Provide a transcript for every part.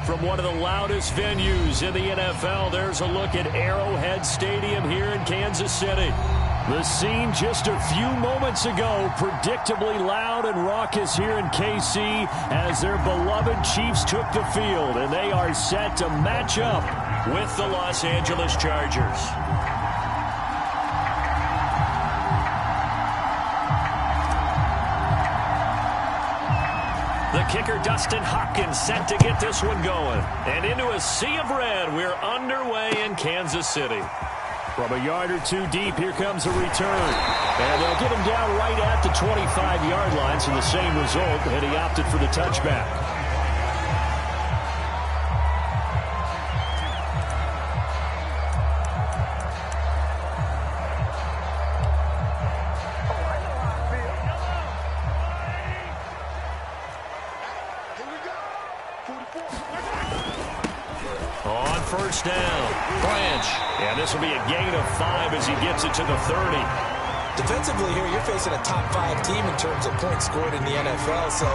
From one of the loudest venues in the NFL, there's a look at Arrowhead Stadium here in Kansas City. The scene just a few moments ago, predictably loud and raucous here in KC as their beloved Chiefs took the field, and they are set to match up with the Los Angeles Chargers. The kicker, Dustin Hopkins, set to get this one going. And into a sea of red, we're underway in Kansas City. From a yard or two deep, here comes a return. And they'll get him down right at the 25-yard line, so the same result, and he opted for the touchback. On first down, Branch. And this will be a gain of 5 as he gets it to the 30. Defensively here, you're facing a top-5 team in terms of points scored in the NFL. So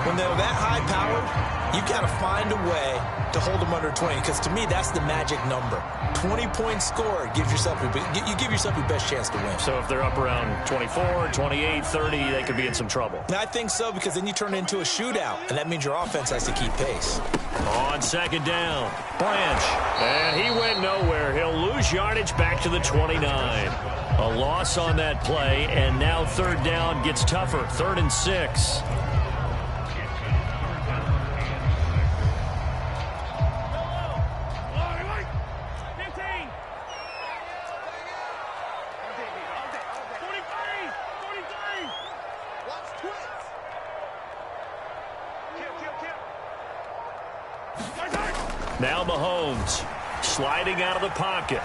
when they're that high-powered, you've got to find a way to hold them under 20. Because to me, that's the magic number. 20 points scored gives yourself you give yourself your best chance to win. So if they're up around 24, 28, 30, they could be in some trouble. I think so, because then you turn it into a shootout, and that means your offense has to keep pace. On second down, Branch. And he went nowhere. He'll lose yardage back to the 29. A loss on that play, and now third down gets tougher. 3rd and 6. Now Mahomes sliding out of the pocket.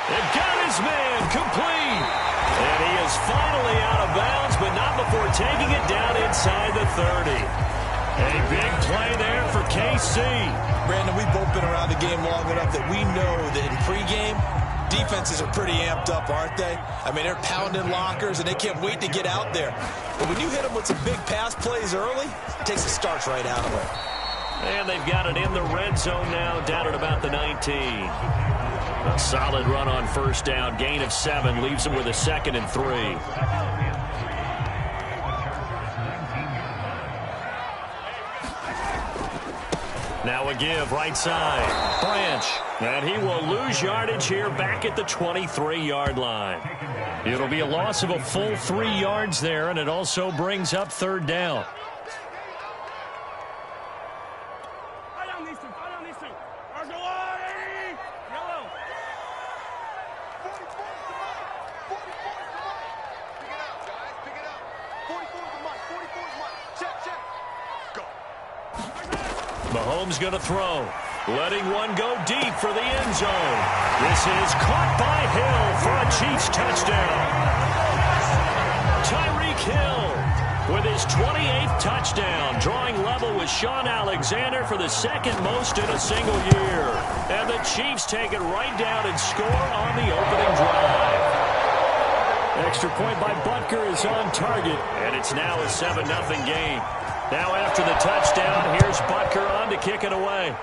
And got his man complete. And he is finally out of bounds, but not before taking it down inside the 30. A big play there for KC. Brandon, we've both been around the game long enough that we know that in pregame, defenses are pretty amped up, aren't they? I mean, they're pounding lockers, and they can't wait to get out there. But when you hit them with some big pass plays early, it takes the starch right out of them. And they've got it in the red zone now, down at about the 19. A solid run on first down. Gain of 7 leaves them with a 2nd and 3. Now a give right side. Branch. And he will lose yardage here back at the 23-yard line. It'll be a loss of a full 3 yards there, and it also brings up third down. Mahomes going to throw. Letting one go deep for the end zone. This is caught by Hill for a Chiefs touchdown. Tyreek Hill with his 28th touchdown, drawing level with Sean Alexander for the 2nd most in a single year. And the Chiefs take it right down and score on the opening drive. Extra point by Butker is on target, and it's now a 7-0 game. Now after the touchdown, here's Butker on to kick it away.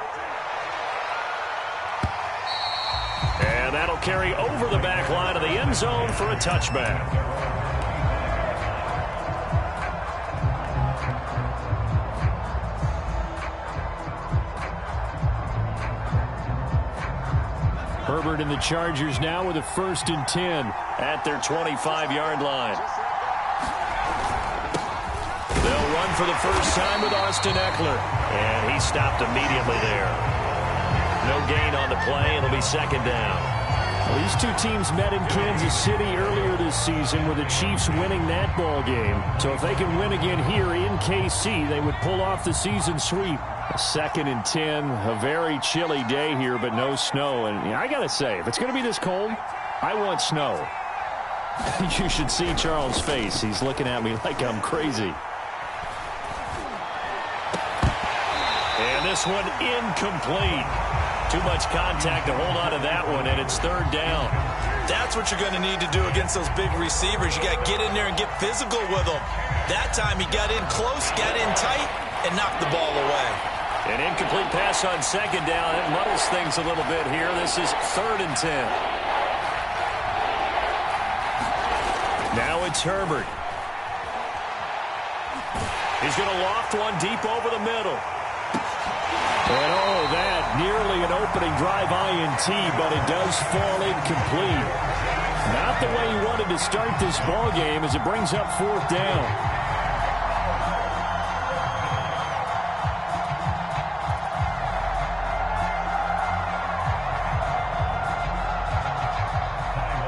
And that'll carry over the back line of the end zone for a touchback. Herbert and the Chargers now with a 1st and 10 at their 25-yard line. They'll run for the first time with Austin Eckler. And he stopped immediately there. No gain on the play. It'll be 2nd down. Well, these two teams met in Kansas City earlier this season with the Chiefs winning that ball game. So if they can win again here in KC, they would pull off the season sweep. A 2nd and 10. A very chilly day here, but no snow. And I got to say, if it's going to be this cold, I want snow. You should see Charles' face. He's looking at me like I'm crazy. And this one incomplete. Too much contact to hold on to that one, and it's 3rd down. That's what you're going to need to do against those big receivers. You got to get in there and get physical with them. That time he got in close, got in tight, and knocked the ball away. An incomplete pass on second down. It muddles things a little bit here. This is 3rd and 10. Now it's Herbert. He's going to loft one deep over the middle. And oh, that nearly an opening drive INT, but it does fall incomplete. Not the way he wanted to start this ball game as it brings up 4th down.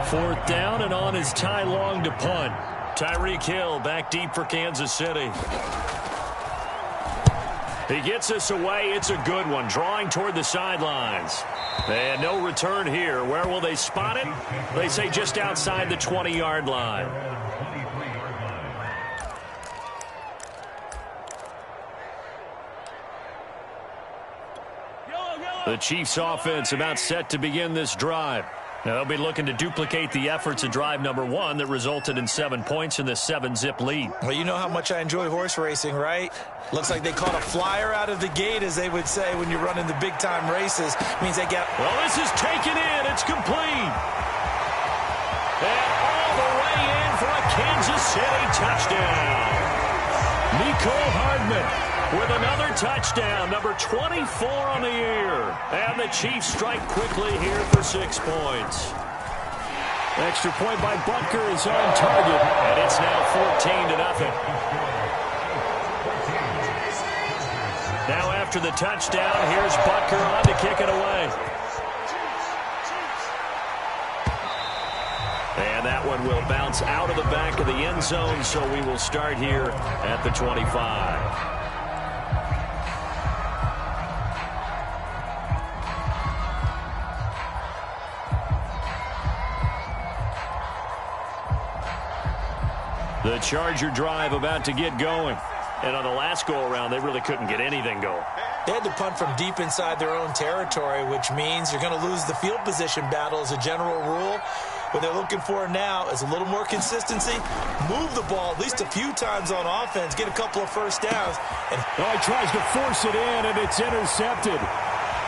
Fourth down, and on is Ty Long to punt. Tyreek Hill back deep for Kansas City. He gets us away. It's a good one, drawing toward the sidelines. And no return here. Where will they spot it? They say just outside the 20-yard line. The Chiefs offense about set to begin this drive. Now they'll be looking to duplicate the efforts of drive number 1 that resulted in 7 points in the 7-zip lead. Well, you know how much I enjoy horse racing, right? Looks like they caught a flyer out of the gate, as they would say when you're running the big-time races. Means they got... Well, this is taken in. It's complete. And all the way in for a Kansas City touchdown. Mecole Hardman with another touchdown, number 24 on the year. And the Chiefs strike quickly here for 6 points. Extra point by Butker is on target, and it's now 14-0. Now after the touchdown, here's Butker on to kick it away. And that one will bounce out of the back of the end zone, so we will start here at the 25. The Charger drive about to get going. And on the last go-around, they really couldn't get anything going. They had to punt from deep inside their own territory, which means you're going to lose the field position battle as a general rule. What they're looking for now is a little more consistency. Move the ball at least a few times on offense. Get a couple of first downs. And he tries to force it in, and it's intercepted.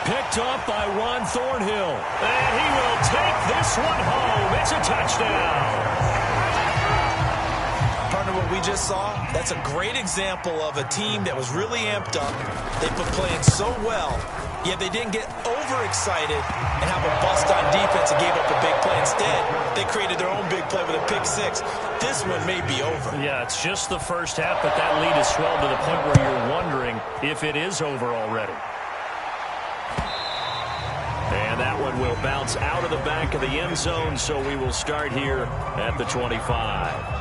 Picked up by Juan Thornhill. And he will take this one home. It's a touchdown. What we just saw, that's a great example of a team that was really amped up. They've been playing so well, yet they didn't get overexcited and have a bust on defense and gave up a big play. Instead, they created their own big play with a pick 6. This one may be over. Yeah, it's just the first half, but that lead has swelled to the point where you're wondering if it is over already. And that one will bounce out of the back of the end zone, so we will start here at the 25.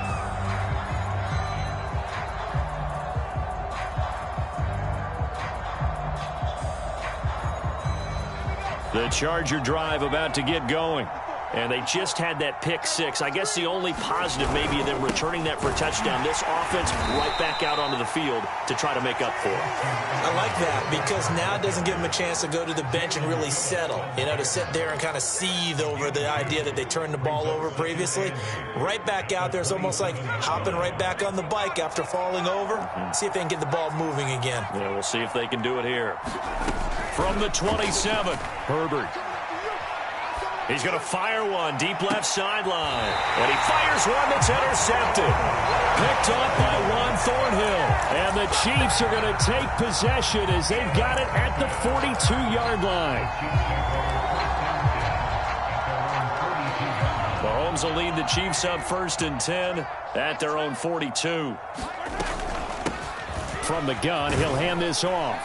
The Charger drive about to get going. And they just had that pick 6. I guess the only positive maybe them returning that for a touchdown. This offense right back out onto the field to try to make up for it. I like that because now it doesn't give them a chance to go to the bench and really settle. You know, to sit there and kind of seethe over the idea that they turned the ball over previously. Right back out there. It's almost like hopping right back on the bike after falling over. See if they can get the ball moving again. Yeah, we'll see if they can do it here. From the 27, Herbert. He's going to fire one deep left sideline. And he fires one that's intercepted. Picked up by Juan Thornhill. And the Chiefs are going to take possession as they've got it at the 42-yard line. Mahomes will lead the Chiefs up 1st and 10 at their own 42. From the gun, he'll hand this off.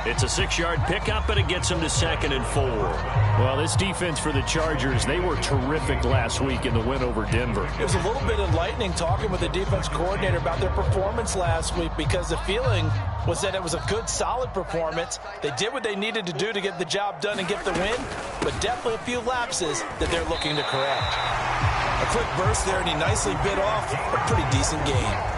It's a 6-yard pickup, and it gets him to 2nd and 4. Well, this defense for the Chargers, they were terrific last week in the win over Denver. It was a little bit enlightening talking with the defense coordinator about their performance last week because the feeling was that it was a good, solid performance. They did what they needed to do to get the job done and get the win, but definitely a few lapses that they're looking to correct. A quick burst there, and he nicely bit off a pretty decent game.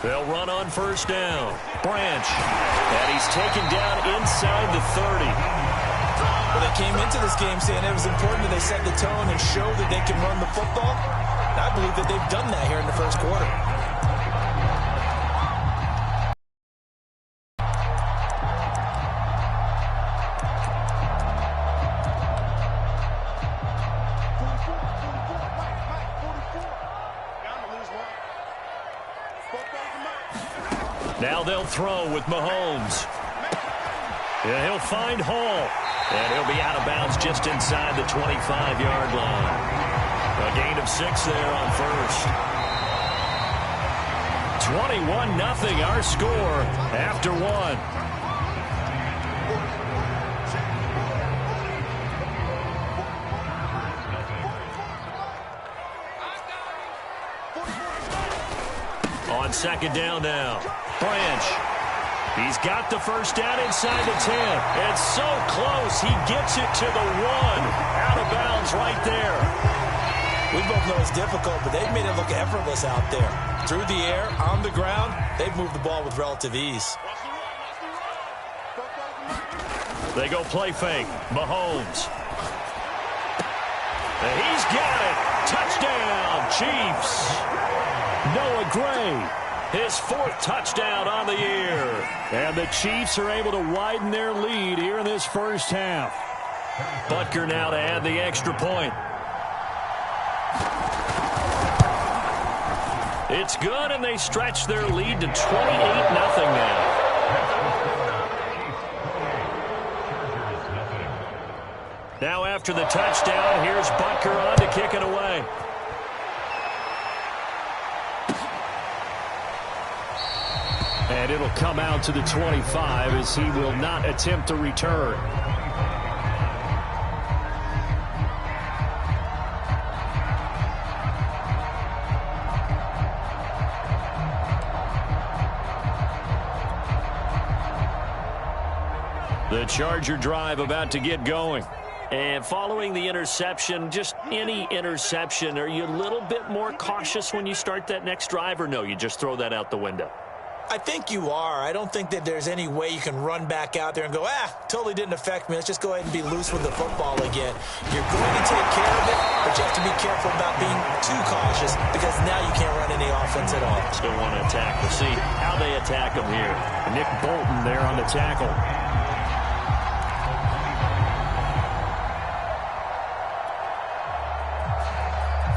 They'll run on 1st down. Branch. And he's taken down inside the 30. Well, they came into this game saying it was important that they set the tone and show that they can run the football. And I believe that they've done that here in the first quarter. Now they'll throw with Mahomes. Yeah, he'll find Hall. And he'll be out of bounds just inside the 25-yard line. A gain of 6 there on first. 21-0 our score after 1. On second down now. Branch. He's got the first down inside the 10. It's so close. He gets it to the 1. Out of bounds right there. We both know it's difficult, but they've made it look effortless out there. Through the air, on the ground, they've moved the ball with relative ease. They go play fake. Mahomes. And he's got it. Touchdown, Chiefs. Noah Gray. His 4th touchdown on the year. And the Chiefs are able to widen their lead here in this first half. Butker now to add the extra point. It's good, and they stretch their lead to 28-0 now. Now after the touchdown, here's Butker on to kick it away. And it'll come out to the 25 as he will not attempt to return. The Charger drive about to get going. And following the interception, just any interception, are you a little bit more cautious when you start that next drive, or no, you just throw that out the window? I think you are. I don't think that there's any way you can run back out there and go, totally didn't affect me. Let's just go ahead and be loose with the football again. You're going to take care of it, but you have to be careful about being too cautious because now you can't run any offense at all. Still want to attack. We'll see how they attack him here. Nick Bolton there on the tackle.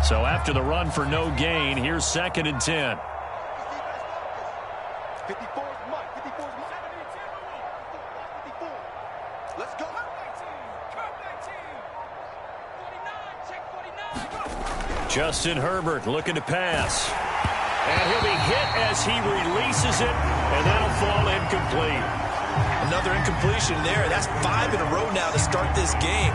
So after the run for no gain, here's 2nd and 10. 54 is Mike. 54 is Mike. 54. Let's go. 49. Justin Herbert looking to pass. And he'll be hit as he releases it, and that'll fall incomplete. Another incompletion there. That's 5 in a row now to start this game.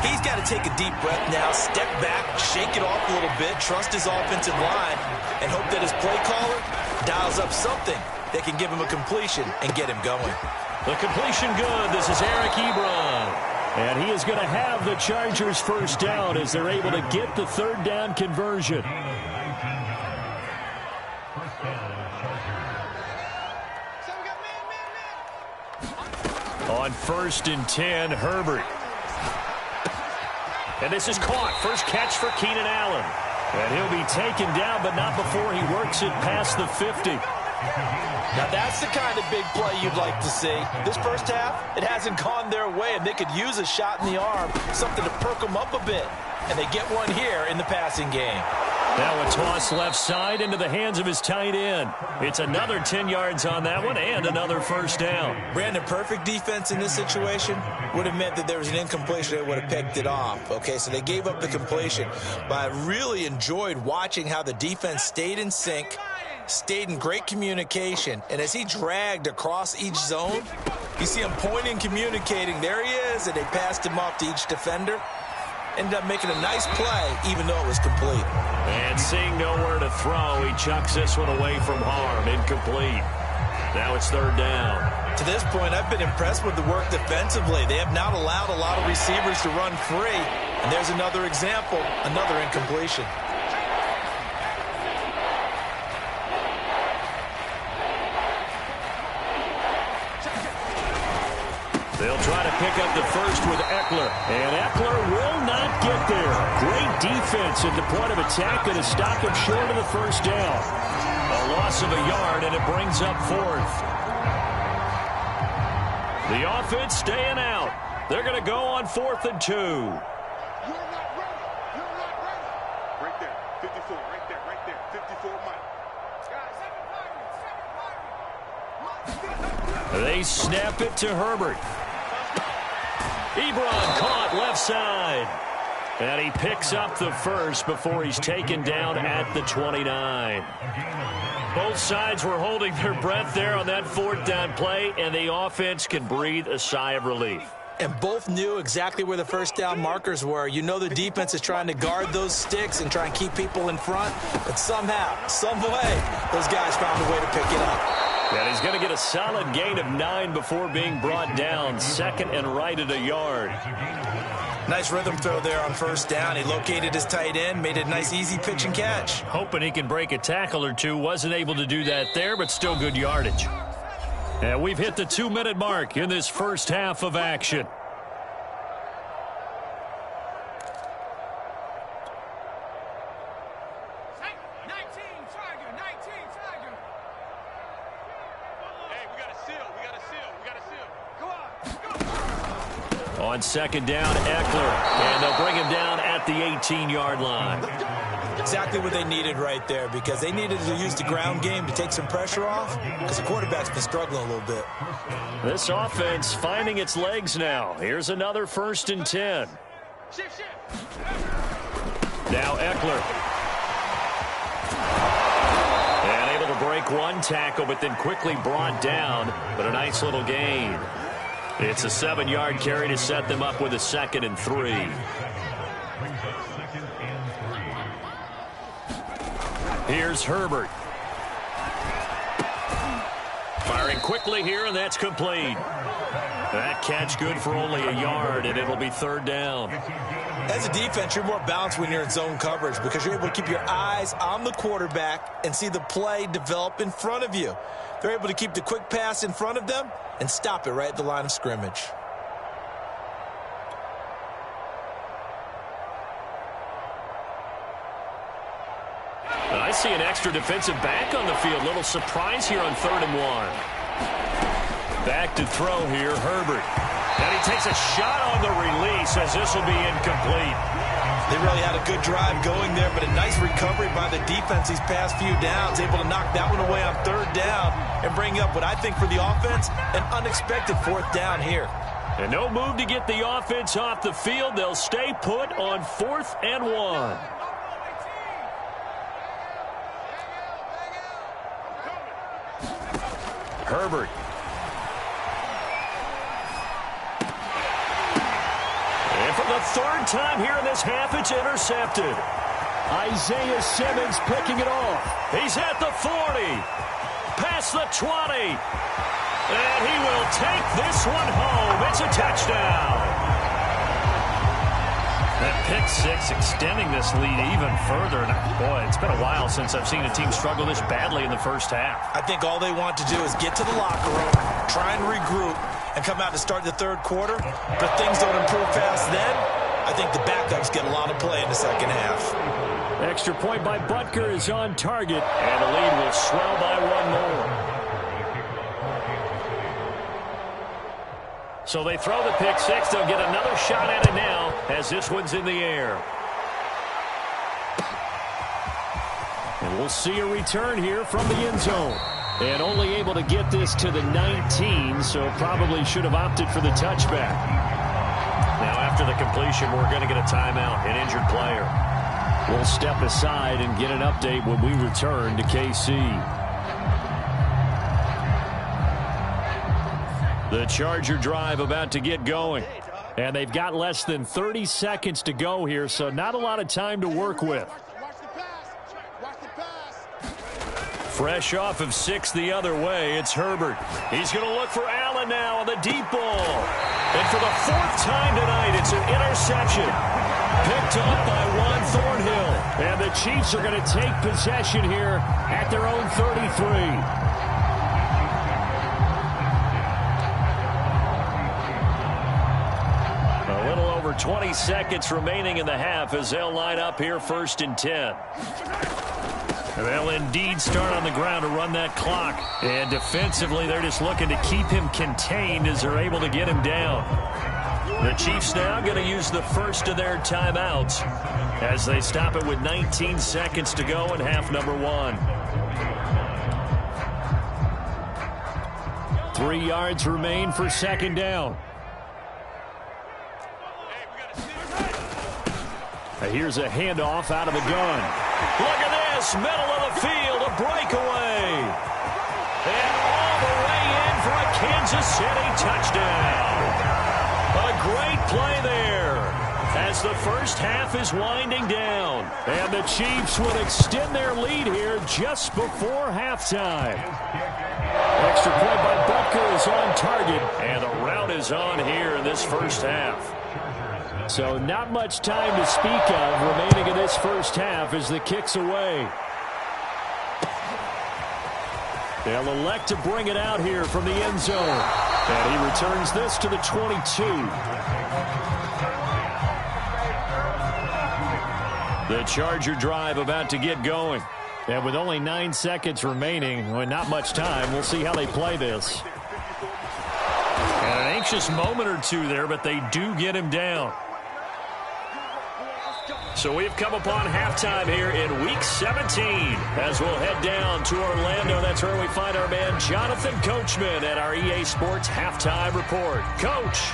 He's got to take a deep breath now, step back, shake it off a little bit, trust his offensive line, and hope that his play caller dials up something that can give him a completion and get him going. The completion good. This is Eric Ebron. And he is going to have the Chargers first down as they're able to get the 3rd down conversion. On 1st and 10, Herbert. And this is caught. First catch for Keenan Allen. And he'll be taken down, but not before he works it past the 50. Now that's the kind of big play you'd like to see. This first half, it hasn't gone their way, and they could use a shot in the arm, something to perk them up a bit. And they get one here in the passing game. Now a toss left side into the hands of his tight end. It's another 10 yards on that one and another first down. Brandon, perfect defense in this situation would have meant that there was an incompletion. They would have picked it off. Okay, so they gave up the completion. But I really enjoyed watching how the defense stayed in sync, stayed in great communication. And as he dragged across each zone, you see him pointing, communicating. There he is, and they passed him off to each defender. Ended up making a nice play, even though it was complete. And seeing nowhere to throw, he chucks this one away from harm. Incomplete. Now it's 3rd down. To this point, I've been impressed with the work defensively. They have not allowed a lot of receivers to run free. And there's another example, another incompletion. They'll try to pick up the first with Eckler. And Eckler will not get there. Great defense at the point of attack, going to stop him short of the first down. A loss of a yard, and it brings up fourth. The offense staying out. They're going to go on 4th and 2. You're not ready. You're not ready. Right there. 54. Right there. Right there. 54 Mike. They snap it to Herbert. Ebron caught left side. And he picks up the first before he's taken down at the 29. Both sides were holding their breath there on that 4th down play, and the offense can breathe a sigh of relief. And both knew exactly where the first down markers were. You know the defense is trying to guard those sticks and try and keep people in front. But somehow, some way, those guys found a way to pick it up. And he's going to get a solid gain of 9 before being brought down. 2nd and right at a yard. Nice rhythm throw there on first down. He located his tight end, made a nice easy pitch and catch. Hoping he can break a tackle or two. Wasn't able to do that there, but still good yardage. And we've hit the 2-minute mark in this first half of action. On 2nd down, Eckler, and they'll bring him down at the 18-yard line. Exactly what they needed right there, because they needed to use the ground game to take some pressure off, because the quarterback's been struggling a little bit. This offense finding its legs now. Here's another 1st and 10. Now Eckler. And able to break one tackle, but then quickly brought down, but a nice little gain. It's a 7-yard carry to set them up with a 2nd and 3. Here's Herbert. Firing quickly here, and that's complete. That catch good for only a yard, and it'll be 3rd down. As a defense, you're more balanced when you're in zone coverage because you're able to keep your eyes on the quarterback and see the play develop in front of you. They're able to keep the quick pass in front of them and stop it right at the line of scrimmage. And I see an extra defensive back on the field. Little surprise here on 3rd and 1. Back to throw here, Herbert. And he takes a shot on the release as this will be incomplete. They really had a good drive going there, but a nice recovery by the defense these past few downs, able to knock that one away on 3rd down and bring up what I think for the offense, an unexpected 4th down here. And no move to get the offense off the field. They'll stay put on 4th and 1. Herbert. And for the 3rd time here in this half, it's intercepted. Isaiah Simmons picking it off. He's at the 40. Past the 20. And he will take this one home. It's a touchdown. That pick 6 extending this lead even further. And boy, it's been a while since I've seen a team struggle this badly in the first half. I think all they want to do is get to the locker room, try and regroup, and come out to start the 3rd quarter. But if things don't improve fast then, I think the backups get a lot of play in the 2nd half. Extra point by Butker is on target, and the lead will swell by 1 more. So they throw the pick 6. They'll get another shot at it now as this one's in the air. And we'll see a return here from the end zone. And only able to get this to the 19, so probably should have opted for the touchback. Now after the completion, we're going to get a timeout, an injured player. We'll step aside and get an update when we return to KC. The Charger drive about to get going. And they've got less than 30 seconds to go here, so not a lot of time to work with. Fresh off of 6 the other way, it's Herbert. He's going to look for Allen now on the deep ball. And for the 4th time tonight, it's an interception. Picked up by Juan Thornhill. And the Chiefs are going to take possession here at their own 33. over 20 seconds remaining in the half as they'll line up here 1st and 10. They'll indeed start on the ground to run that clock. And defensively, they're just looking to keep him contained as they're able to get him down. The Chiefs now going to use the first of their timeouts as they stop it with 19 seconds to go in half number 1. 3 yards remain for 2nd down. Here's a handoff out of the gun. Look at this, middle of the field, a breakaway. And all the way in for a Kansas City touchdown. A great play there as the first half is winding down. And the Chiefs will extend their lead here just before halftime. Extra point by Butker is on target. And the route is on here in this first half. So not much time to speak of remaining in this first half as the kick's away. They'll elect to bring it out here from the end zone. And he returns this to the 22. The Charger drive about to get going. And with only 9 seconds remaining, well, not much time, we'll see how they play this. And an anxious moment or two there, but they do get him down. So we've come upon halftime here in Week 17 as we'll head down to Orlando. That's where we find our man Jonathan Coachman at our EA Sports Halftime Report. Coach.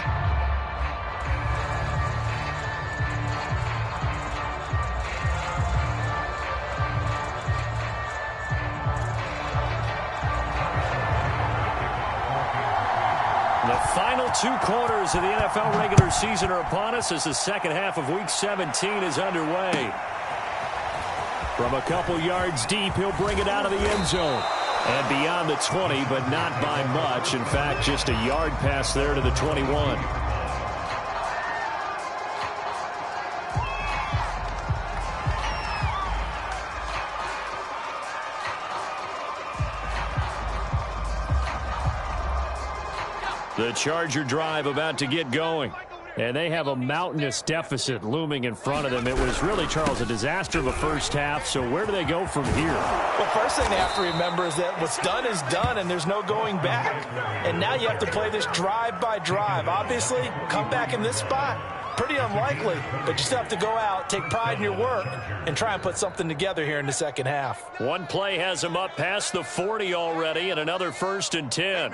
The final 2 quarters of the NFL regular season are upon us as the second half of Week 17 is underway. From a couple yards deep, he'll bring it out of the end zone. And beyond the 20, but not by much. In fact, just a yard pass there to the 21. The Charger drive about to get going. And they have a mountainous deficit looming in front of them. It was really, Charles, a disaster of a first half. So where do they go from here? Well, first thing they have to remember is that what's done is done, and there's no going back. And now you have to play this drive by drive. Obviously, come back in this spot, pretty unlikely. But you still have to go out, take pride in your work, and try and put something together here in the second half. One play has them up past the 40 already, and another 1st and 10.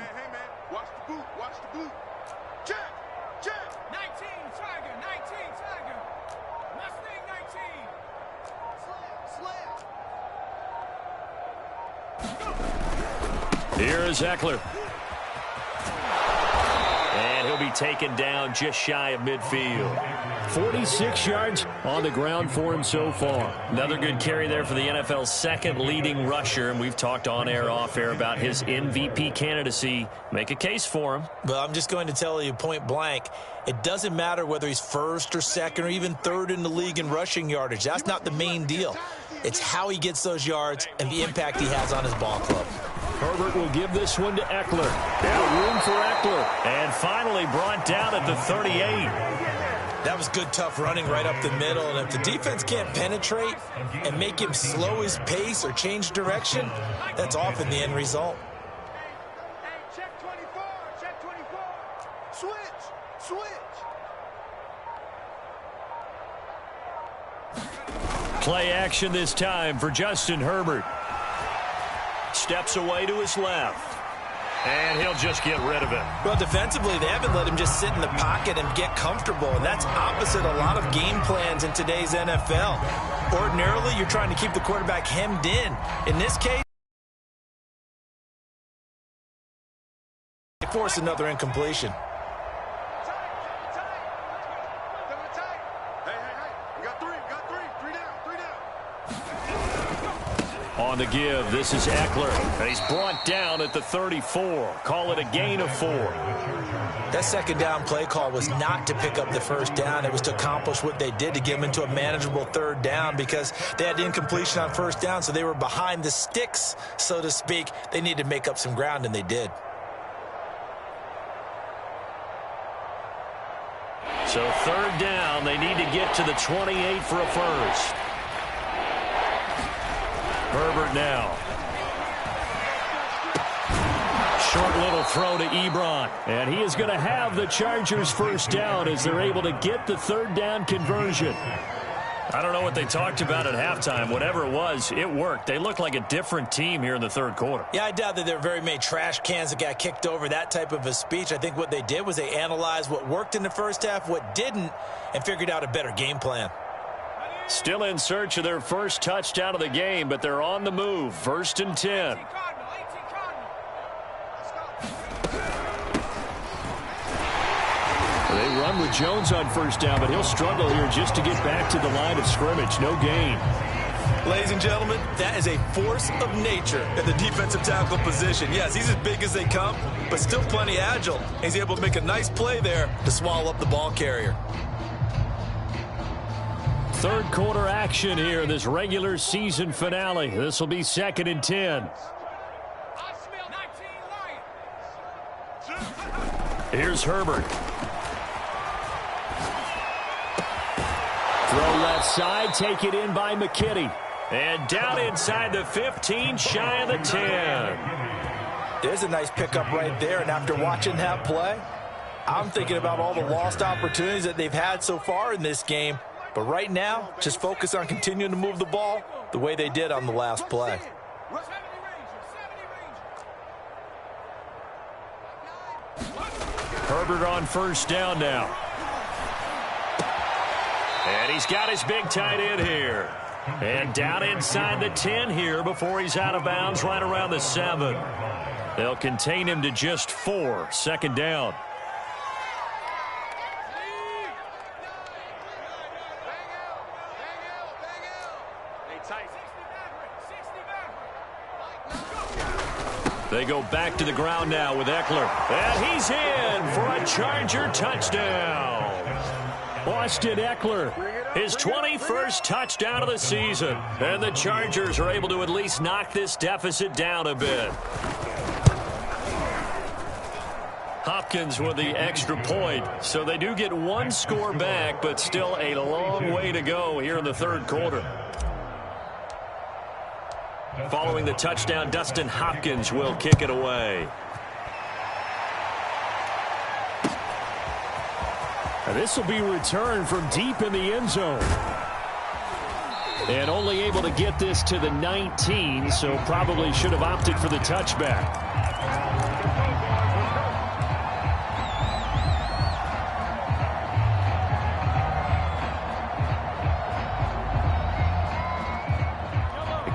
Here is Eckler. And he'll be taken down just shy of midfield. 46 yards on the ground for him so far. Another good carry there for the NFL's second leading rusher. And we've talked on air, off air about his MVP candidacy. Make a case for him. Well, I'm just going to tell you point blank, it doesn't matter whether he's first or second or even third in the league in rushing yardage. That's not the main deal. It's how he gets those yards and the impact he has on his ball club. Herbert will give this one to Eckler. Now room for Eckler. And finally brought down at the 38. That was good, tough running right up the middle. And if the defense can't penetrate and make him slow his pace or change direction, that's often the end result. Hey, check 24, check 24. Switch. Play action this time for Justin Herbert. Steps away to his left. And he'll just get rid of it. Well, defensively, they haven't let him just sit in the pocket and get comfortable. And that's opposite a lot of game plans in today's NFL. Ordinarily, you're trying to keep the quarterback hemmed in. In this case, they force another incompletion. On the give, this is Eckler. And he's brought down at the 34. Call it a gain of 4. That second down play call was not to pick up the first down. It was to accomplish what they did, to get them into a manageable third down, because they had incompletion on first down, so they were behind the sticks, so to speak. They needed to make up some ground, and they did. So third down, they need to get to the 28 for a first. Herbert now. Short little throw to Ebron. And he is going to have the Chargers first down as they're able to get the third down conversion. I don't know what they talked about at halftime. Whatever it was, it worked. They looked like a different team here in the third quarter. Yeah, I doubt that there were very many trash cans that got kicked over, that type of a speech. I think what they did was they analyzed what worked in the first half, what didn't, and figured out a better game plan. Still in search of their first touchdown of the game, but they're on the move. First and 10. They run with Jones on first down, but he'll struggle here just to get back to the line of scrimmage. No gain. Ladies and gentlemen, that is a force of nature in the defensive tackle position. Yes, he's as big as they come, but still plenty agile. He's able to make a nice play there to swallow up the ball carrier. Third quarter action here, this regular season finale. This will be second and 10. Here's Herbert. Throw left side, take it in by McKinney. And down inside the 15, shy of the 10. There's a nice pickup right there, and after watching that play, I'm thinking about all the lost opportunities that they've had so far in this game. But right now, just focus on continuing to move the ball the way they did on the last play. Herbert on first down now. And he's got his big tight end here. And down inside the 10 here before he's out of bounds right around the 7. They'll contain him to just 4. Second down. They go back to the ground now with Eckler. And he's in for a Charger touchdown. Austin Eckler, his 21st touchdown of the season. And the Chargers are able to at least knock this deficit down a bit. Hopkins with the extra point. So they do get one score back, but still a long way to go here in the third quarter. Following the touchdown, Dustin Hopkins will kick it away. And this will be returned from deep in the end zone. And only able to get this to the 19, so probably should have opted for the touchback.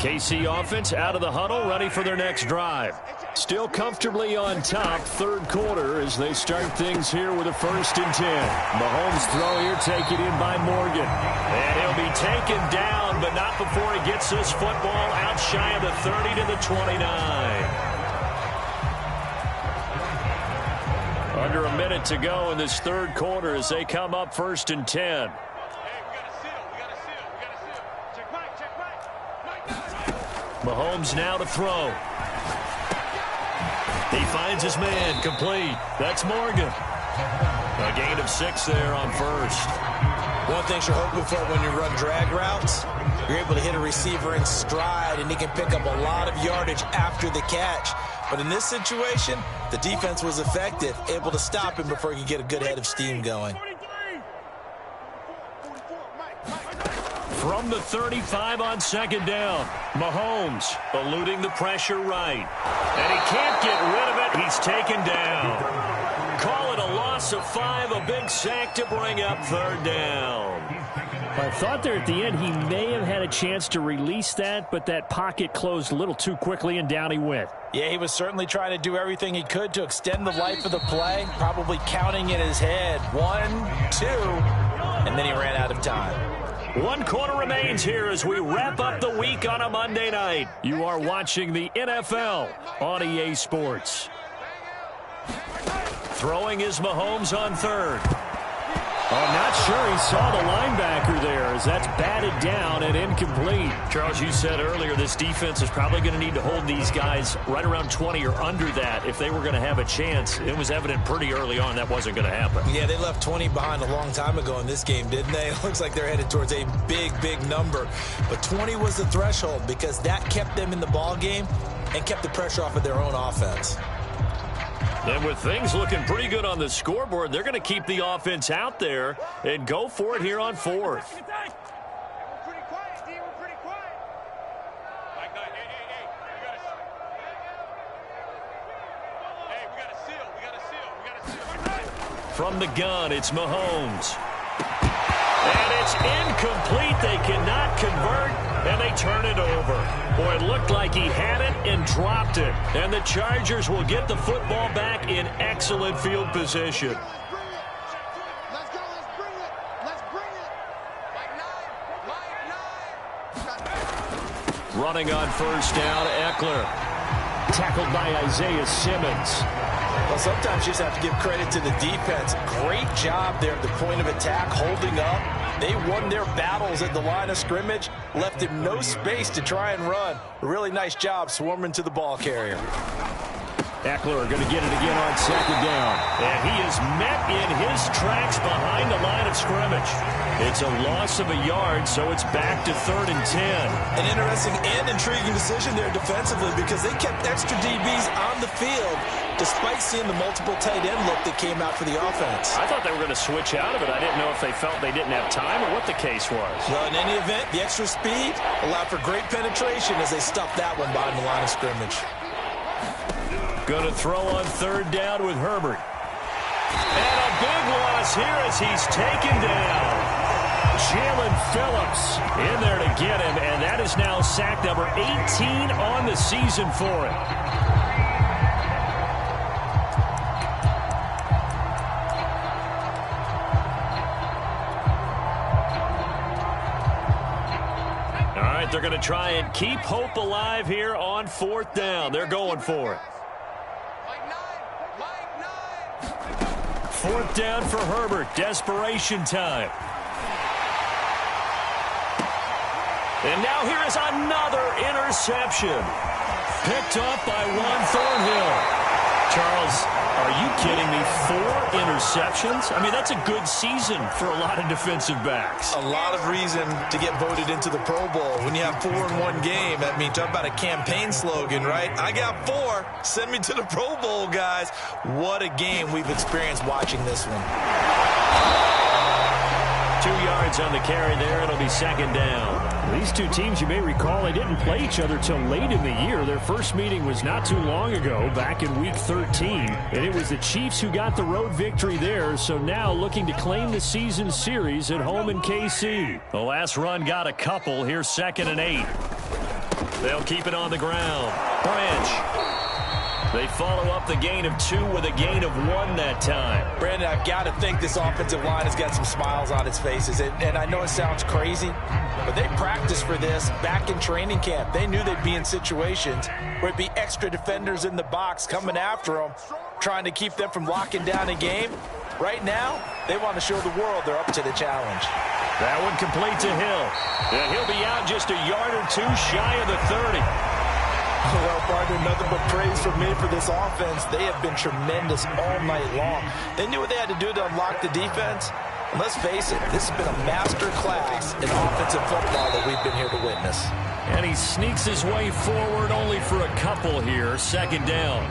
KC offense out of the huddle, ready for their next drive. Still comfortably on top, third quarter as they start things here with a first and 10. Mahomes throw here, take it in by Morgan. And he'll be taken down, but not before he gets this football out shy of the 30 to the 29. Under a minute to go in this third quarter as they come up first and 10. Mahomes now to throw. He finds his man, complete. That's Morgan. A gain of 6 there on first. One thing you're hoping for when you run drag routes, you're able to hit a receiver in stride, and he can pick up a lot of yardage after the catch. But in this situation, the defense was effective, able to stop him before he could get a good head of steam going. From the 35 on second down, Mahomes eluding the pressure right. And he can't get rid of it. He's taken down. Call it a loss of 5, a big sack to bring up third down. I thought there at the end he may have had a chance to release that, but that pocket closed a little too quickly and down he went. Yeah, he was certainly trying to do everything he could to extend the life of the play, probably counting in his head 1, 2, and then he ran out of time. 1 quarter remains here as we wrap up the week on a Monday night. You are watching the NFL on EA Sports. Throwing is Mahomes on third. Oh, I'm not sure he saw the linebacker there as that's batted down and incomplete. Charles, you said earlier this defense is probably going to need to hold these guys right around 20 or under that if they were going to have a chance. It was evident pretty early on that wasn't going to happen. Yeah, they left 20 behind a long time ago in this game, didn't they? It looks like they're headed towards a big, big number. But 20 was the threshold because that kept them in the ball game and kept the pressure off of their own offense. And with things looking pretty good on the scoreboard, they're going to keep the offense out there and go for it here on fourth. From the gun, it's Mahomes. And it's incomplete. They cannot convert, and they turn it over. Boy, it looked like he had it and dropped it. And the Chargers will get the football back in excellent field position. Let's go. Let's bring it. Let's bring it. Running on first down, Eckler. Tackled by Isaiah Simmons. Well, sometimes you just have to give credit to the defense. Great job there at the point of attack, holding up. They won their battles at the line of scrimmage, left him no space to try and run. A really nice job swarming to the ball carrier. Eckler going to get it again on second down. And he is met in his tracks behind the line of scrimmage. It's a loss of a yard, so it's back to 3rd and 10. An interesting and intriguing decision there defensively because they kept extra DBs on the field despite seeing the multiple tight end look that came out for the offense. I thought they were going to switch out of it. I didn't know if they felt they didn't have time or what the case was. Well, in any event, the extra speed allowed for great penetration as they stuffed that one behind the line of scrimmage. Going to throw on 3rd down with Herbert. And a big loss here as he's taken down. Jalen Phillips in there to get him, and that is now sack number 18 on the season for him. All right, they're going to try and keep hope alive here on 4th down. They're going for it. 4th down for Herbert. Desperation time. And now here is another interception. Picked off by Juan Thornhill. Charles, are you kidding me? 4 interceptions? I mean, that's a good season for a lot of defensive backs. A lot of reason to get voted into the Pro Bowl. When you have 4 in one game, I mean, talk about a campaign slogan, right? I got 4. Send me to the Pro Bowl, guys. What a game we've experienced watching this one. 2 yards on the carry there. It'll be 2nd down. These two teams, you may recall, they didn't play each other till late in the year. Their first meeting was not too long ago, back in Week 13. And it was the Chiefs who got the road victory there, so now looking to claim the season series at home in KC. The last run got a couple. Here's 2nd and 8. They'll keep it on the ground. Branch. They follow up the gain of 2 with a gain of 1 that time. Brandon, I've got to think this offensive line has got some smiles on its faces. And I know it sounds crazy, but they practiced for this back in training camp. They knew they'd be in situations where it'd be extra defenders in the box coming after them, trying to keep them from locking down a game. Right now, they want to show the world they're up to the challenge. That one complete to Hill. And he'll be out just a yard or 2 shy of the 30. Well, partner, nothing but praise from me for this offense. They have been tremendous all night long. They knew what they had to do to unlock the defense. And let's face it, this has been a master class in offensive football that we've been here to witness. And he sneaks his way forward only for a couple here. 2nd down.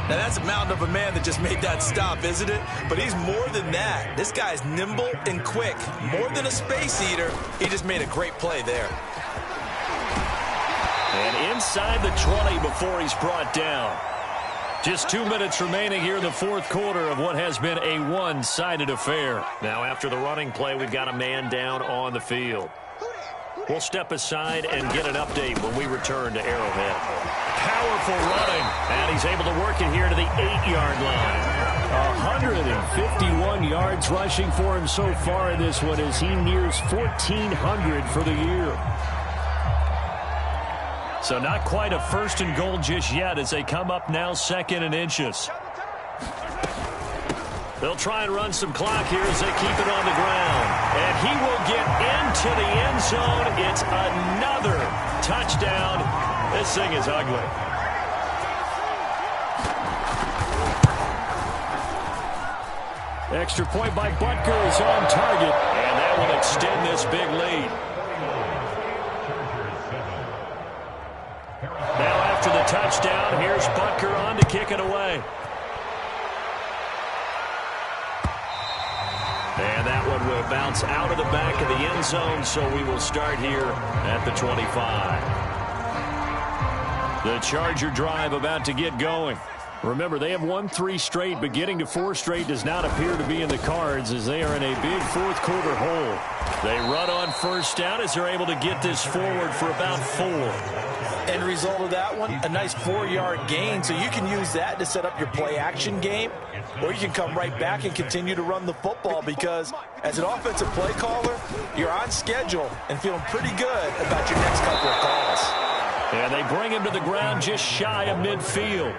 Now, that's a mountain of a man that just made that stop, isn't it? But he's more than that. This guy's nimble and quick. More than a space eater, he just made a great play there. And inside the 20 before he's brought down. Just 2 minutes remaining here in the 4th quarter of what has been a one-sided affair. Now after the running play, we've got a man down on the field. We'll step aside and get an update when we return to Arrowhead. Powerful running, and he's able to work it here to the 8-yard line. 151 yards rushing for him so far in this one as he nears 1,400 for the year. So not quite a 1st and goal just yet as they come up now 2nd and inches. They'll try and run some clock here as they keep it on the ground. And he will get into the end zone. It's another touchdown. This thing is ugly. Extra point by Butker is on target. And that will extend this big lead. Now after the touchdown, here's Butker on to kick it away. And that one will bounce out of the back of the end zone, so we will start here at the 25. The Charger drive about to get going. Remember, they have won 3 straight, but getting to 4 straight does not appear to be in the cards as they are in a big fourth-quarter hole. They run on first down as they're able to get this forward for about 4. End result of that one, a nice 4-yard gain, so you can use that to set up your play-action game, or you can come right back and continue to run the football because as an offensive play caller, you're on schedule and feeling pretty good about your next couple of calls. And they bring him to the ground just shy of midfield.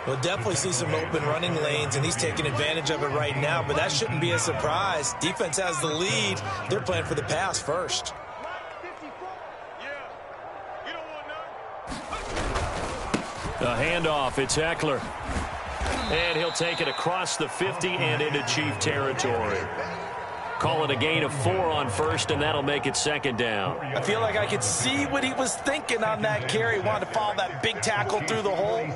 We'll definitely see some open running lanes, and he's taking advantage of it right now, but that shouldn't be a surprise. Defense has the lead. They're playing for the pass first. The handoff, it's Eckler. And he'll take it across the 50 and into Chief territory. Call it a gain of 4 on first, and that'll make it second down. I feel like I could see what he was thinking on that carry. Wanted to follow that big tackle through the hole.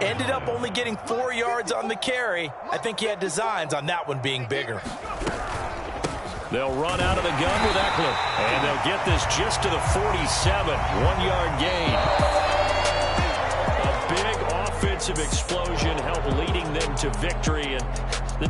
Ended up only getting 4 yards on the carry. I think he had designs on that one being bigger. They'll run out of the gun with Eckler. And they'll get this just to the 47. 1-yard gain. A big offensive explosion helped leading them to victory. And the